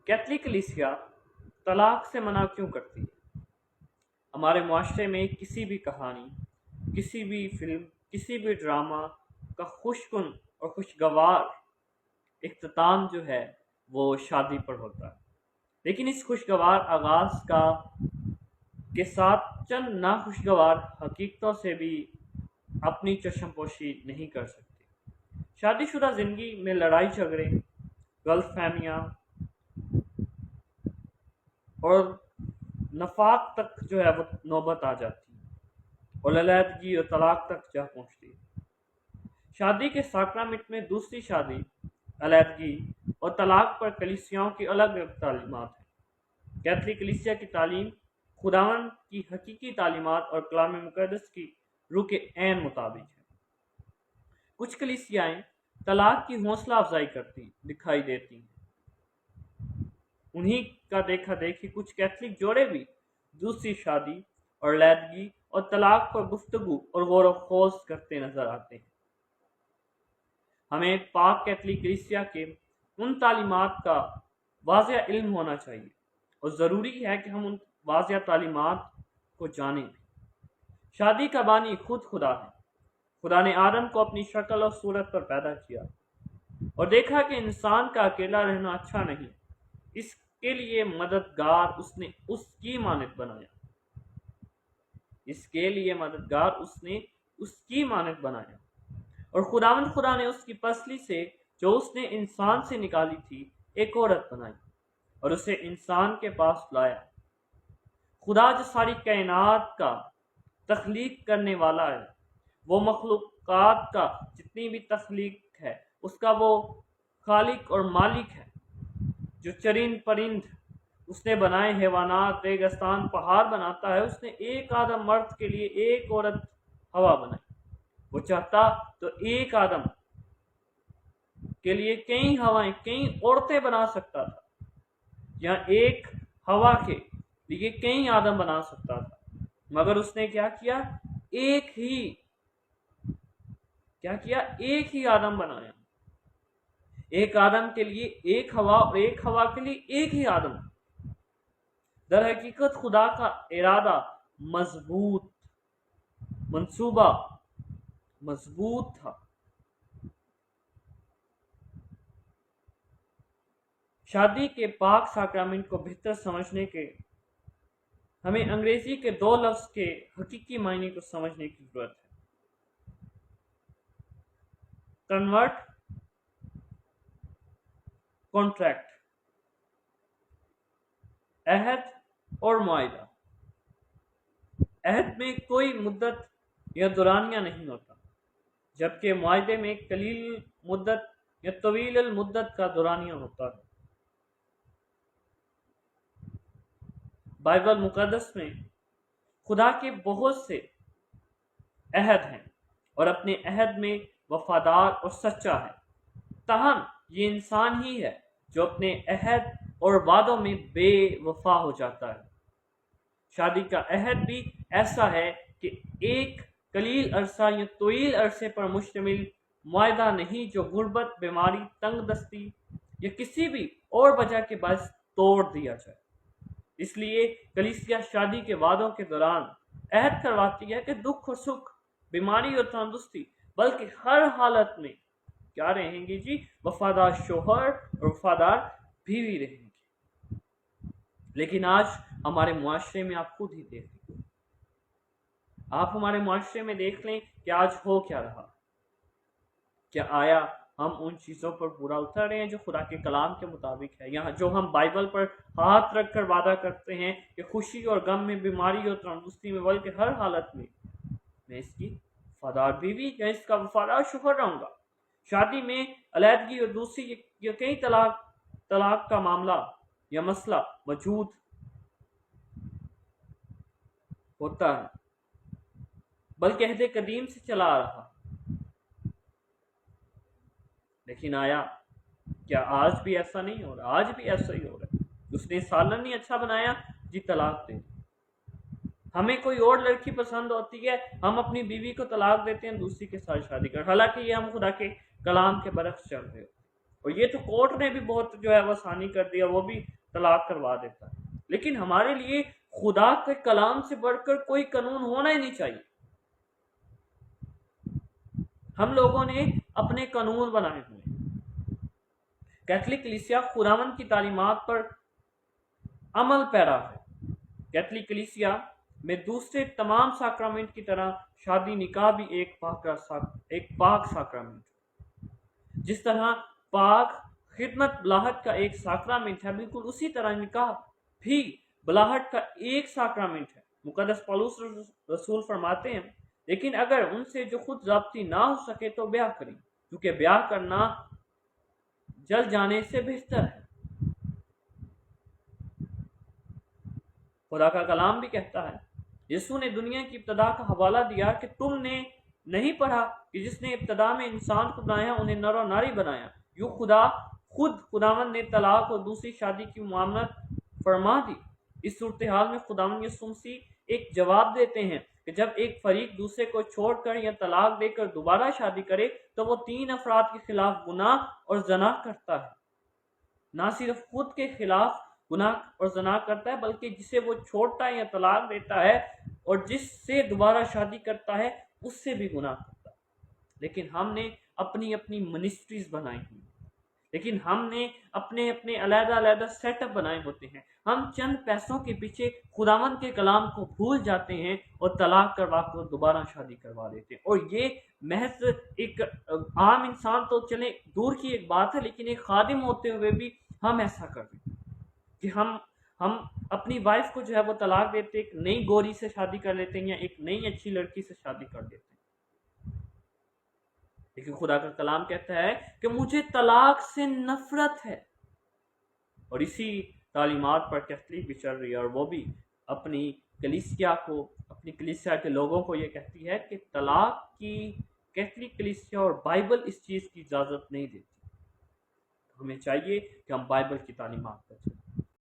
Catholic कलीसिया तलाक से मना क्यों करती है? हमारे मुआशरे में किसी भी कहानी, किसी भी फिल्म, किसी भी ड्रामा का खुशकुन और खुशगवार इख्तिताम जो है वो शादी पर होता है, लेकिन इस खुशगवार आगाज के साथ चंद नाखुशगवार हकीकतों से भी अपनी चश्मपोशी नहीं कर सकती। शादीशुदा जिंदगी में लड़ाई झगड़े, गलत फहमियाँ और नफाक तक जो है वो नौबत आ जाती है और अलहदगी और तलाक तक जा पहुंचती है। शादी के साक्रामेंट में दूसरी शादी, अलहदगी और तलाक पर कलीसियाओं की अलग अलग तालीमात हैं। कैथलिक कलीसिया की तालीम खुदावन की हकीकी तालीमात और कलाम मुकद्दस की रूह के ऐन मुताबिक है। कुछ कलीसियाएं तलाक की हौसला अफजाई करती दिखाई देती हैं। उन्हीं का देखा देखी कुछ कैथलिक जोड़े भी दूसरी शादी और अलहदगी और तलाक पर गुफ्तगू और गौर खोज करते नजर आते हैं। हमें पाक कैथलिक कलीसिया के उन तालीमात का वाज़िया इल्म होना चाहिए और ज़रूरी है कि हम उन वाज़िया तालीमात को जानें। शादी का बानी खुद खुदा है। खुदा ने आदम को अपनी शक्ल और सूरत पर पैदा किया और देखा कि इंसान का अकेला रहना अच्छा नहीं, इसके लिए मददगार उसने उसकी मानद बनाया। और खुदा ने उसकी पसली से जो उसने इंसान से निकाली थी एक औरत बनाई और उसे इंसान के पास लाया। खुदा जो सारी कायनात का तख्लीक करने वाला है, वो मखलूकात का जितनी भी तख्लीक है उसका वो खालिक और मालिक है। जो चरिंद परिंद उसने बनाए, हैवानात, रेगिस्तान, पहाड़ बनाता है, उसने एक आदम मर्द के लिए एक औरत हवा बनाई। वो चाहता तो एक आदम के लिए कई हवाएं, कई औरतें बना सकता था, या एक हवा के लिए कई आदम बना सकता था, मगर उसने क्या किया? एक ही आदम बनाया। एक आदम के लिए एक हवा और एक हवा के लिए एक ही आदम। दर हकीकत खुदा का इरादा मंसूबा मजबूत था। शादी के पाक साक्रामेंट को बेहतर समझने के हमें अंग्रेजी के दो लफ्ज के हकीकी मायने को समझने की जरूरत है। कन्वर्ट, कॉन्ट्रैक्ट, अहद और मुआहिदा। अहद में कोई मुद्दत या दुरानिया नहीं होता, जबकि मुआहिदे में कलील मुद्दत या तवील मुद्दत का दुरानिया होता है। बाइबल मुकद्दस में खुदा के बहुत से अहद हैं और अपने अहद में वफादार और सच्चा है। ताहम ये इंसान ही है जो अपने अहद और वादों में बेवफा हो जाता है। शादी का अहद भी ऐसा है कि एक कलील अरसा या तवील अरसे पर मुश्तमिल मुआहिदा नहीं जो गुर्बत, बीमारी, तंग दस्ती या किसी भी और वजह के बायस तोड़ दिया जाए। इसलिए कलीसिया शादी के वादों के दौरान अहद करवाती है कि दुख और सुख, बीमारी और तंदुरुस्ती, बल्कि हर हालत में क्या रहेंगी जी? वफादार शोहर और वफादार बीवी रहेंगी। लेकिन आज हमारे मुआशरे में आप खुद ही देख लें, आप हमारे मुआशरे में देख लें कि आज हो क्या रहा। क्या आया हम उन चीज़ों पर पूरा उतर रहे हैं जो खुदा के कलाम के मुताबिक है? यहाँ जो हम बाइबल पर हाथ रख कर वादा करते हैं कि खुशी और गम में, बीमारी और तंदुरुस्ती में, बल्कि हर हालत में मैं इसकी वफादार बीवी या इसका वफादार शोहर रहूंगा। शादी में अलहदगी और दूसरी या कई तलाक का मामला या मसला मौजूद होता है, बल्कि अहद कदीम से चला आ रहा। लेकिन आया क्या आज भी ऐसा नहीं हो रहा? आज भी ऐसा ही हो रहा है। उसने सालन नहीं अच्छा बनाया जी, तलाक दे। हमें कोई और लड़की पसंद होती है, हम अपनी बीवी को तलाक देते हैं, दूसरी के साथ शादी कर, हालांकि ये हम खुदा के कलाम के बरक्स चल रहे हो। اور یہ تو کورٹ نے بھی بہت جو ہے وہ آسانی کر دیا، وہ بھی طلاق کروا دیتا ہے۔ لیکن ہمارے لیے خدا کے کلام سے بڑھ کر کوئی قانون ہونا ہی نہیں چاہیے۔ ہم لوگوں نے اپنے قانون بنائے ہوئے ہیں۔ کیتھولک کلیسیا خداوند کی تعلیمات پر عمل پیرا ہے۔ کیتھولک کلیسیا میں دوسرے تمام ساکرامنٹ کی طرح شادی نکاح بھی ایک پاک ساکرامنٹ ہے۔ جس طرح پاک خدمت بلاہٹ کا ایک ساکرامنٹ ہے، بالکل اسی طرح نکاح بھی بلاہٹ کا ایک ساکرامنٹ ہے۔ مقدس پولس رسول فرماتے ہیں، لیکن اگر ان سے جو خود ضابطی نہ ہو سکے تو بیاہ کریں، کیونکہ بیاہ کرنا جل جانے سے بہتر ہے۔ خدا کا کلام بھی کہتا ہے، یسوع نے دنیا کی ابتدا کا حوالہ دیا کہ تم نے نہیں پڑھا کہ جس نے ابتدا میں انسان کو بنایا انہیں نر و ناری بنایا۔ یوں خداوند نے طلاق اور دوسری شادی کی ممانعت فرما دی۔ اس صورتحال میں خداوند یسوع مسیح ایک جواب دیتے ہیں کہ جب ایک فریق دوسرے کو چھوڑ کر یا طلاق دے کر دوبارہ شادی کرے تو وہ 3 افراد کے خلاف گناہ اور زنا کرتا ہے۔ نہ صرف خود کے خلاف گناہ اور زنا کرتا ہے، بلکہ جسے وہ چھوڑتا ہے یا طلاق دیتا ہے اور جس سے دوبارہ شادی کرتا ہے اس سے بھی گناہ کرتا ہے۔ لیکن ہم نے اپنی منسٹریز بنائی ہوئی، لیکن ہم نے اپنے علیحدہ سیٹ اپ بنائے ہوتے ہیں۔ ہم چند پیسوں کے پیچھے خداوند کے کلام کو بھول جاتے ہیں اور طلاق کروا کر دوبارہ شادی کروا دیتے ہیں۔ اور یہ محض ایک عام انسان تو چلے دور کی ایک بات ہے، لیکن ایک خادم ہوتے ہوئے بھی ہم ایسا کر رہے ہیں کہ ہم اپنی وائف کو جو ہے وہ طلاق دیتے، ایک نئی گوری سے شادی کر لیتے ہیں یا ایک نئی اچھی لڑکی سے شادی کر دیتے ہیں۔ لیکن خدا کا کلام کہتا ہے کہ مجھے طلاق سے نفرت ہے، اور اسی تعلیمات پر کیتھولک بھی چل رہی ہے، اور وہ بھی اپنی کلیسیا کے لوگوں کو یہ کہتی ہے کہ طلاق کی کیتھولک کلیسیا اور بائبل اس چیز کی اجازت نہیں دیتی۔ ہمیں چاہیے کہ ہم بائبل کی تعلیمات پر چلیں۔